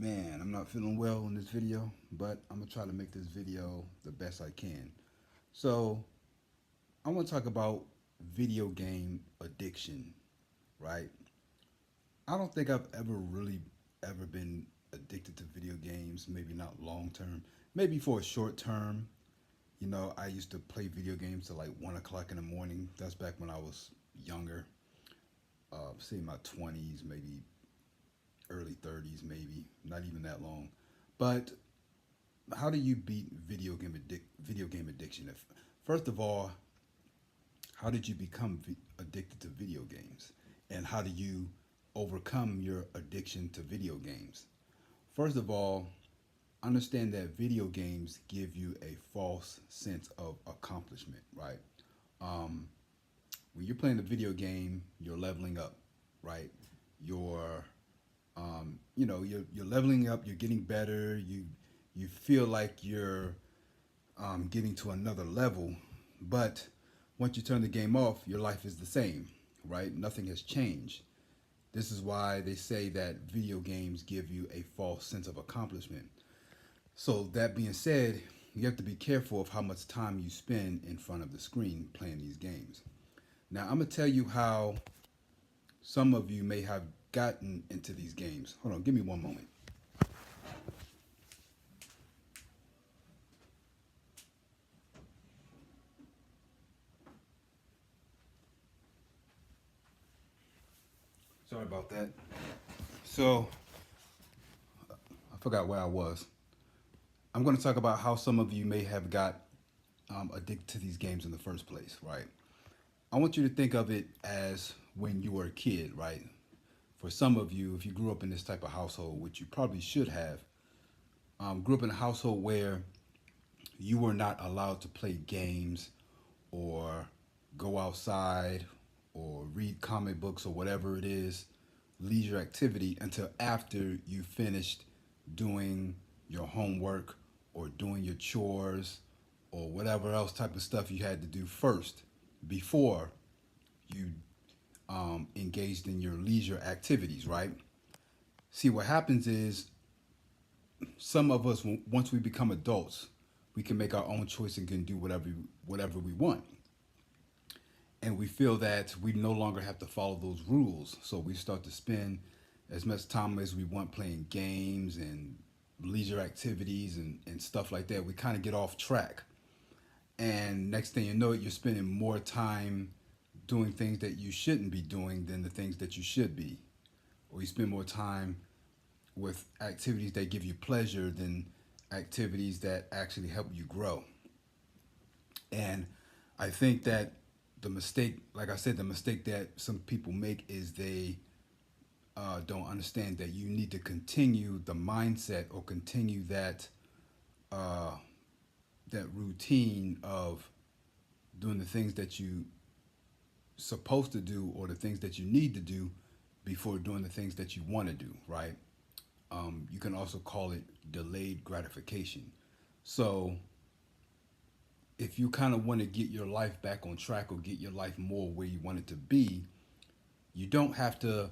Man, I'm not feeling well in this video, but I'm gonna try to make this video the best I can. So, I want to talk about video game addiction, right? I don't think I've ever really ever been addicted to video games, maybe not long term, maybe for a short term. I used to play video games till like 1 o'clock in the morning. That's back when I was younger, say my 20s, maybe early 30s, maybe not even that long. But how do you beat video game addiction? If first of all, how did you become addicted to video games, and how do you overcome your addiction to video games? First of all, understand that video games give you a false sense of accomplishment, right? Um, when you're playing a video game, you're leveling up, right? You're you're leveling up, you're getting better, you feel like you're getting to another level. But once you turn the game off, your life is the same, right? Nothing has changed. This is why they say that video games give you a false sense of accomplishment. So that being said, you have to be careful of how much time you spend in front of the screen playing these games. Now I'm gonna tell you how some of you may have gotten into these games. Hold on, give me one moment. Sorry about that. So I forgot where I was. I'm going to talk about how some of you may have got addicted to these games in the first place, right? I want you to think of it as when you were a kid, right? For some of you, if you grew up in this type of household, which you probably should have, grew up in a household where you were not allowed to play games or go outside or read comic books or whatever it is, leisure activity, until after you finished doing your homework or doing your chores or whatever else type of stuff you had to do first before you engaged in your leisure activities, right? See, what happens is some of us, once we become adults, we can make our own choice and can do whatever we want. And we feel that we no longer have to follow those rules. So we start to spend as much time as we want playing games and leisure activities and stuff like that. We kind of get off track. And next thing you know, you're spending more time doing things that you shouldn't be doing than the things that you should be. Or you spend more time with activities that give you pleasure than activities that actually help you grow. And I think that the mistake, like I said, the mistake that some people make is they don't understand that you need to continue the mindset or continue uh, that routine of doing the things that you supposed to do or the things that you need to do before doing the things that you want to do, right? You can also call it delayed gratification. So if you kind of want to get your life back on track or get your life more where you want it to be, you don't have to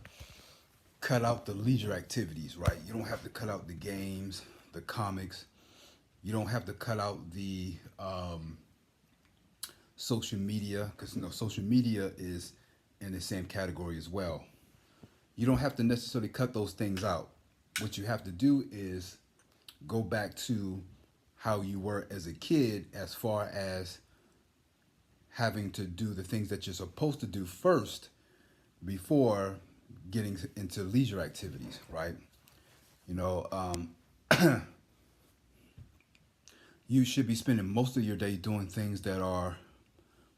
cut out the leisure activities, right? You don't have to cut out the games, the comics. You don't have to cut out the social media, because social media is in the same category as well. You don't have to necessarily cut those things out. What you have to do is go back to how you were as a kid, as far as having to do the things that you're supposed to do first before getting into leisure activities, right? You know, you should be spending most of your day doing things that are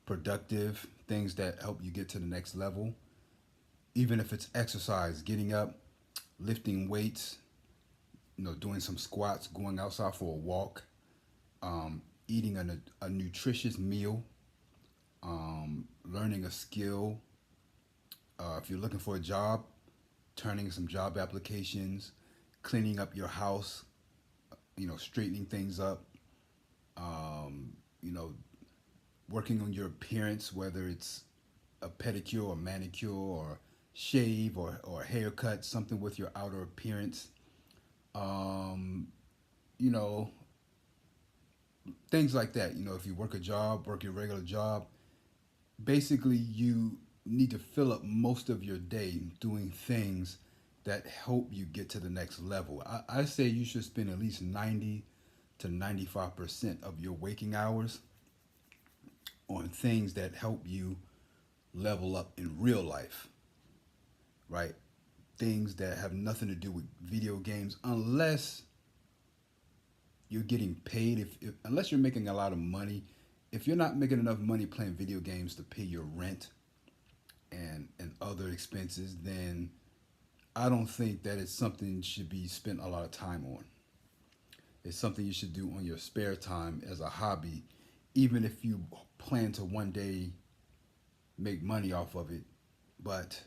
productive, things that help you get to the next level. Even if it's exercise, getting up, lifting weights, doing some squats, going outside for a walk, eating a nutritious meal, learning a skill. If you're looking for a job, turning some job applications, cleaning up your house, straightening things up, um, you know, working on your appearance, whether it's a pedicure or manicure or shave or haircut, something with your outer appearance. you know, things like that. You know, if you work a job, work your regular job, basically you need to fill up most of your day doing things that help you get to the next level. I say you should spend at least 90 to 95% of your waking hours on things that help you level up in real life, right? Things that have nothing to do with video games, unless you're getting paid. If unless you're making a lot of money, if you're not making enough money playing video games to pay your rent and other expenses, then I don't think that it's something should be spent a lot of time on. It's something you should do on your spare time as a hobby, even if you plan to one day make money off of it. But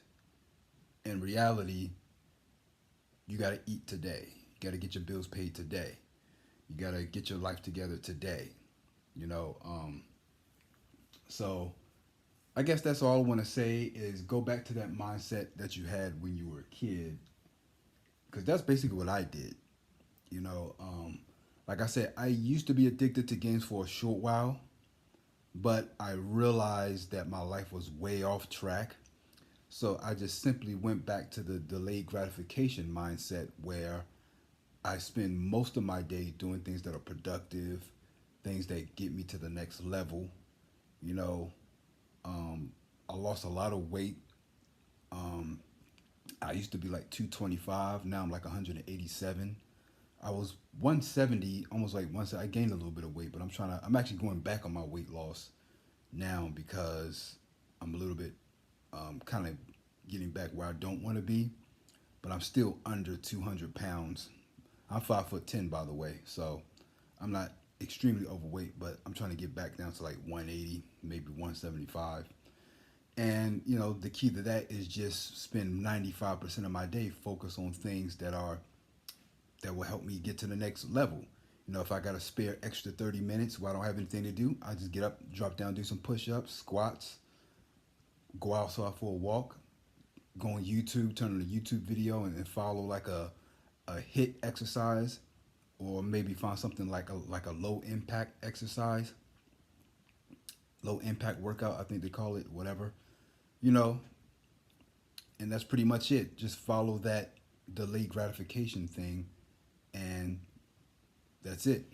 in reality, you got to eat today. You got to get your bills paid today. You got to get your life together today. You know, so I guess that's all I want to say is go back to that mindset that you had when you were a kid, because that's basically what I did. You know, like I said, I used to be addicted to games for a short while, but I realized that my life was way off track. So I just simply went back to the delayed gratification mindset where I spend most of my day doing things that are productive, things that get me to the next level. You know, I lost a lot of weight. Um, I used to be like 225. Now I'm like 187. I was 170, almost like once I gained a little bit of weight, but I'm actually going back on my weight loss now because I'm a little bit kind of getting back where I don't want to be, but I'm still under 200 pounds. I'm 5'10", by the way, so I'm not extremely overweight, but I'm trying to get back down to like 180, maybe 175. And you know, the key to that is just spend 95% of my day focus on things that will help me get to the next level. You know, if I got a spare extra 30 minutes where I don't have anything to do, I just get up, drop down, do some push-ups, squats, go outside for a walk, go on YouTube, turn on a YouTube video and follow like a hit exercise, or maybe find something like a low impact exercise, low impact workout, I think they call it, whatever. You know, and that's pretty much it. Just follow that delayed gratification thing, and that's it.